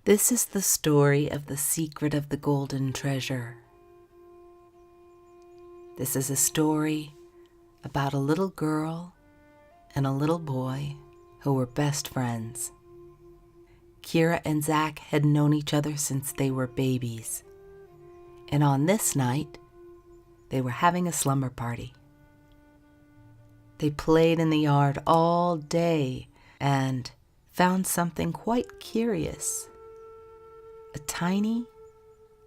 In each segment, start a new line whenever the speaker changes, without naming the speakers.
This is the story of the secret of the golden treasure. This is a story about a little girl and a little boy who were best friends. Kira and Zach had known each other since they were babies, and on this night, they were having a slumber party. They played in the yard all day and found something quite curious. A tiny,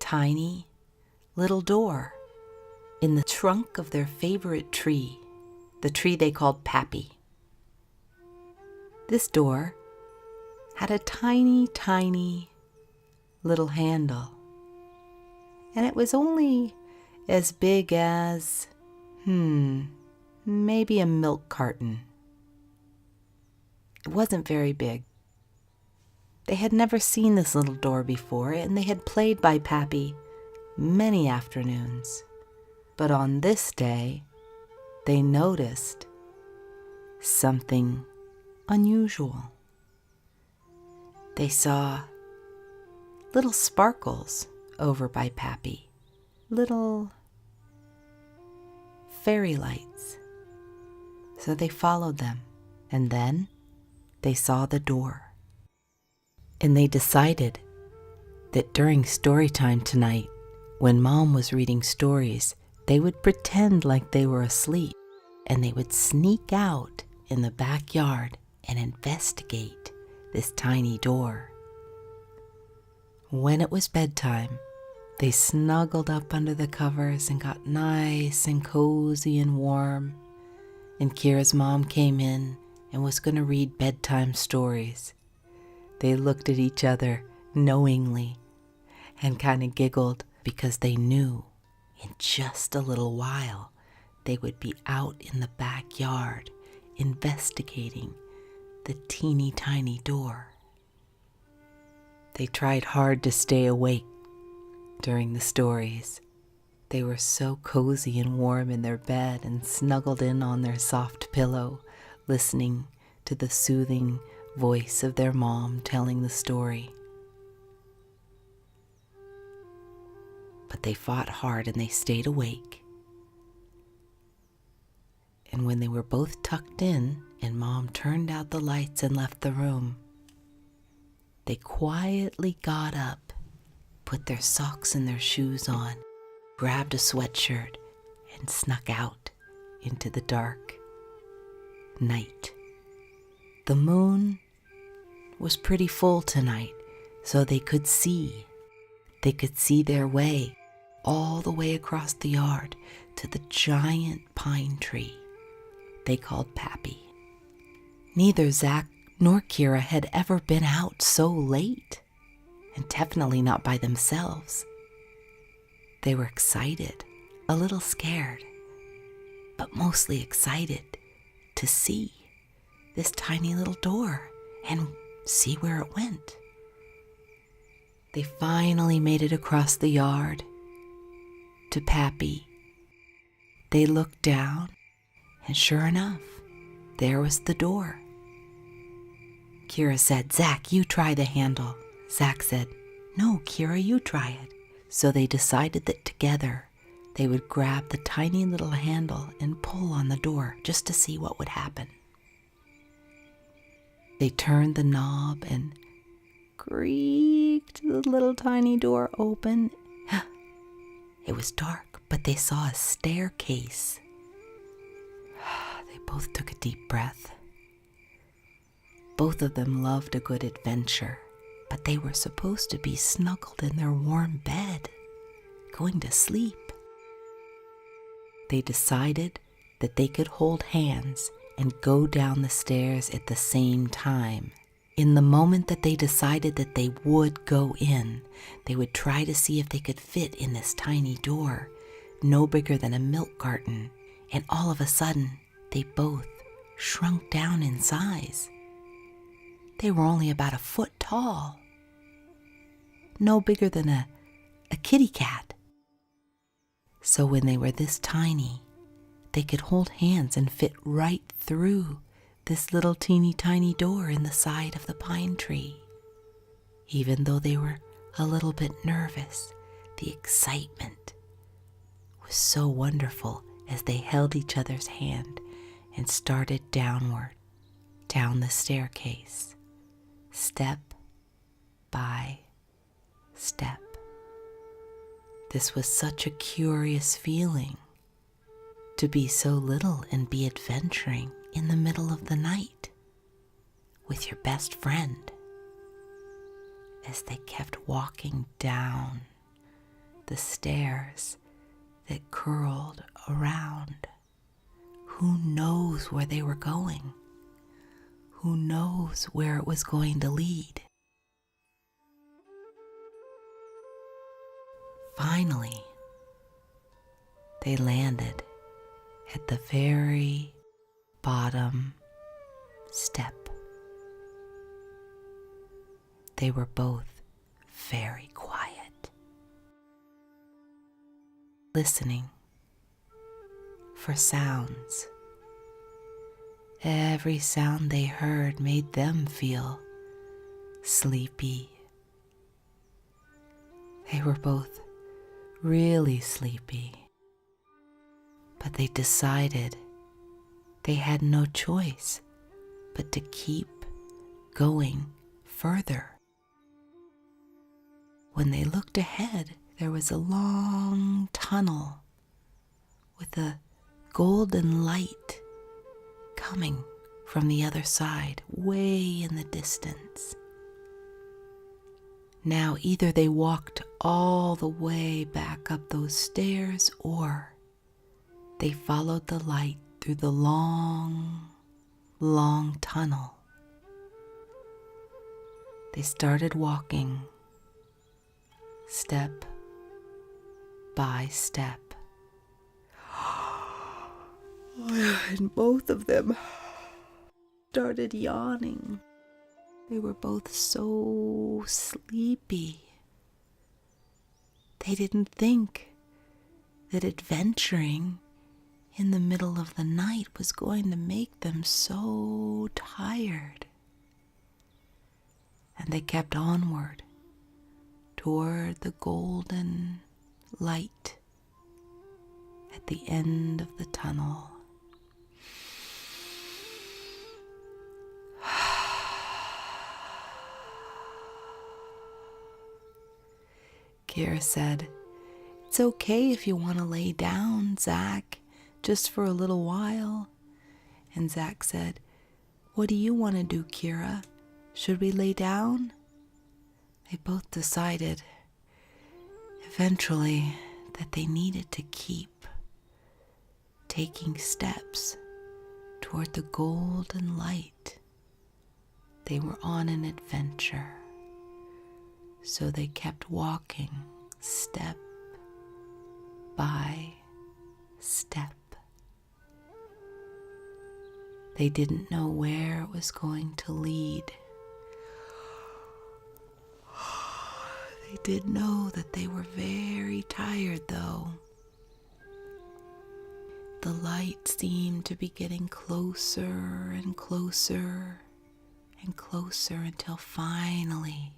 tiny little door in the trunk of their favorite tree, the tree they called Pappy. This door had a tiny, tiny little handle, and it was only as big as, maybe a milk carton. It wasn't very big. They had never seen this little door before, and they had played by Pappy many afternoons. But on this day, they noticed something unusual. They saw little sparkles over by Pappy, little fairy lights. So they followed them, and then they saw the door. And they decided that during story time tonight, when Mom was reading stories, they would pretend like they were asleep, and they would sneak out in the backyard and investigate this tiny door. When it was bedtime, they snuggled up under the covers and got nice and cozy and warm, and Kira's mom came in and was going to read bedtime stories. They looked at each other knowingly and kind of giggled because they knew in just a little while they would be out in the backyard investigating the teeny tiny door. They tried hard to stay awake during the stories. They were so cozy and warm in their bed and snuggled in on their soft pillow, listening to the soothing voice of their mom telling the story. But they fought hard and they stayed awake. And when they were both tucked in and Mom turned out the lights and left the room, they quietly got up, put their socks and their shoes on, grabbed a sweatshirt, and snuck out into the dark night. The moon was pretty full tonight, so they could see. They could see their way all the way across the yard to the giant pine tree they called Pappy. Neither Zach nor Kira had ever been out so late, and definitely not by themselves. They were excited, a little scared, but mostly excited to see this tiny little door and see where it went. They finally made it across the yard to Pappy. They looked down, and sure enough, there was the door. Kira said, "Zach, you try the handle." Zach said, "No, Kira, you try it." So they decided that together they would grab the tiny little handle and pull on the door just to see what would happen. They turned the knob and creaked the little tiny door open. It was dark, but they saw a staircase. They both took a deep breath. Both of them loved a good adventure, but they were supposed to be snuggled in their warm bed, going to sleep. They decided that they could hold hands and go down the stairs at the same time. In the moment that they decided that they would go in, they would try to see if they could fit in this tiny door, no bigger than a milk carton, and all of a sudden, they both shrunk down in size. They were only about a foot tall, no bigger than a kitty cat. So when they were this tiny, they could hold hands and fit right through this little teeny tiny door in the side of the pine tree. Even though they were a little bit nervous, the excitement was so wonderful as they held each other's hand and started downward, down the staircase, step by step. This was such a curious feeling, to be so little and be adventuring in the middle of the night with your best friend. As they kept walking down the stairs that curled around, who knows where they were going? Who knows where it was going to lead? Finally, they landed at the very bottom step. They were both very quiet, listening for sounds. Every sound they heard made them feel sleepy. They were both really sleepy, but they decided they had no choice but to keep going further. When they looked ahead, there was a long tunnel with a golden light coming from the other side, way in the distance. Now, either they walked all the way back up those stairs, or they followed the light through the long, long tunnel. They started walking step by step. And both of them started yawning. They were both so sleepy. They didn't think that adventuring in the middle of the night was going to make them so tired. And they kept onward toward the golden light at the end of the tunnel. Kira said, "It's okay if you want to lay down, Zach, just for a little while." And Zach said, "What do you want to do, Kira? Should we lay down?" They both decided eventually that they needed to keep taking steps toward the golden light. They were on an adventure. So they kept walking step by step. They didn't know where it was going to lead. They did know that they were very tired, though. The light seemed to be getting closer and closer and closer until finally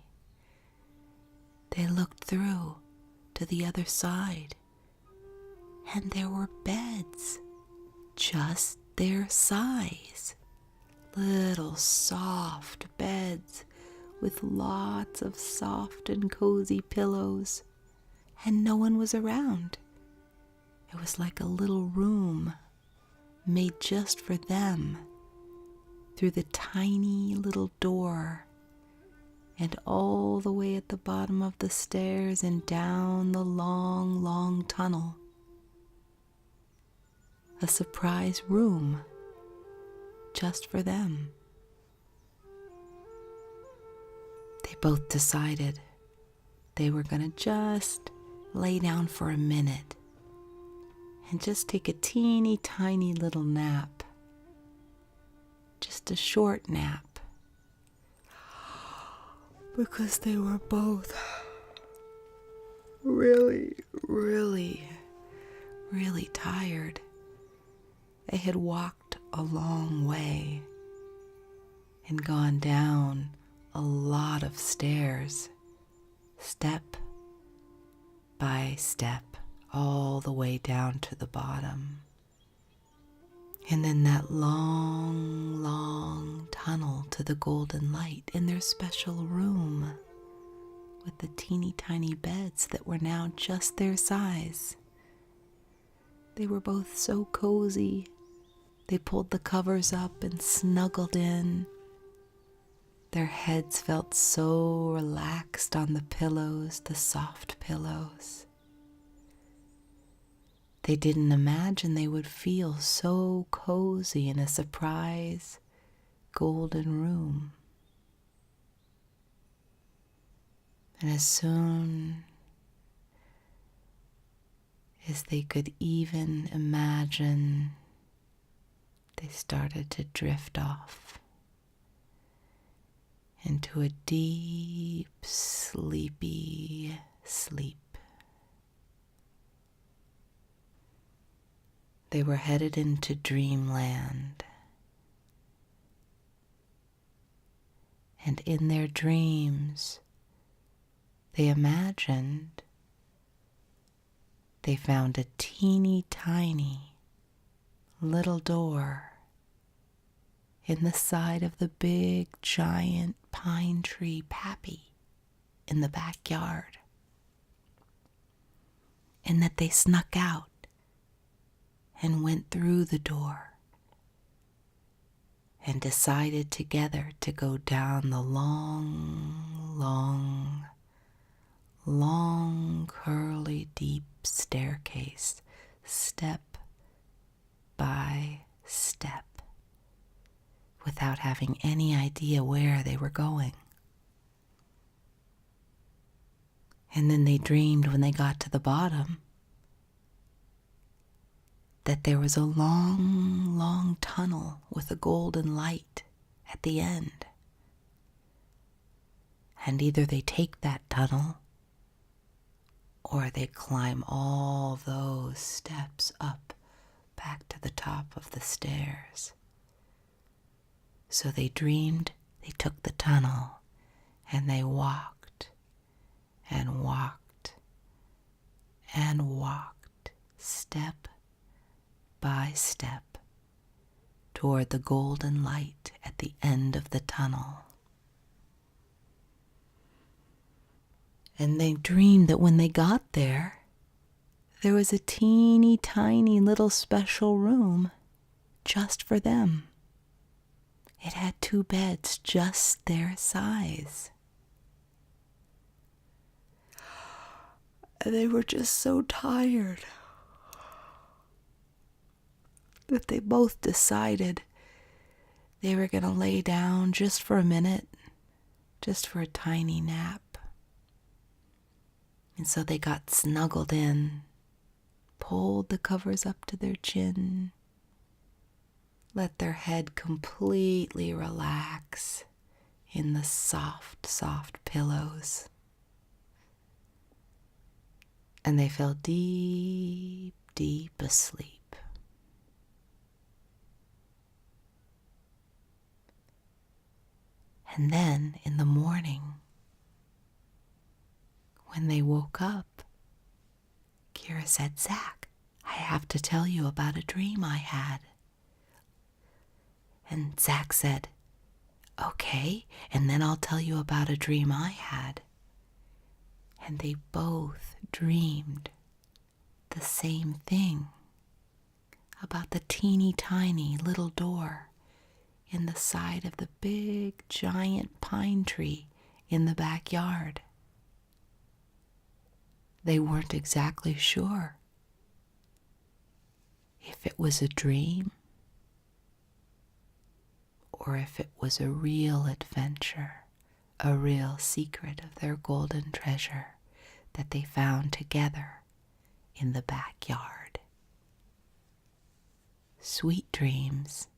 they looked through to the other side, and there were beds just their size. Little soft beds with lots of soft and cozy pillows, and no one was around. It was like a little room made just for them through the tiny little door and all the way at the bottom of the stairs and down the long, long tunnel. A surprise room just for them. They both decided they were going to just lay down for a minute and just take a teeny tiny little nap. Just a short nap. Because they were both really, really, really tired. They had walked a long way and gone down a lot of stairs, step by step, all the way down to the bottom. And then that long, long tunnel to the golden light in their special room with the teeny tiny beds that were now just their size. They were both so cozy. They pulled the covers up and snuggled in. Their heads felt so relaxed on the pillows, the soft pillows. They didn't imagine they would feel so cozy in a surprise golden room. And as soon as they could even imagine, they started to drift off into a deep, sleepy sleep. They were headed into dreamland. And in their dreams, they imagined they found a teeny tiny little door in the side of the big giant pine tree pappy in the backyard, and that they snuck out and went through the door and decided together to go down the long, curly, deep staircase, step by step, without having any idea where they were going. And then they dreamed when they got to the bottom that there was a long, long tunnel with a golden light at the end. And either they take that tunnel or they climb all those steps up back to the top of the stairs. So they dreamed they took the tunnel and they walked and walked and walked step by step toward the golden light at the end of the tunnel. And they dreamed that when they got there, there was a teeny tiny little special room just for them. It had 2 beds just their size. And they were just so tired that they both decided they were going to lay down just for a minute, just for a tiny nap. And so they got snuggled in, pulled the covers up to their chin, let their head completely relax in the soft, soft pillows. And they fell deep, deep asleep. And then in the morning, when they woke up, Kira said, "Zach, I have to tell you about a dream I had." And Zach said, "Okay, and then I'll tell you about a dream I had." And they both dreamed the same thing about the teeny tiny little door in the side of the big giant pine tree in the backyard. They weren't exactly sure if it was a dream or if it was a real adventure, a real secret of their golden treasure that they found together in the backyard. Sweet dreams.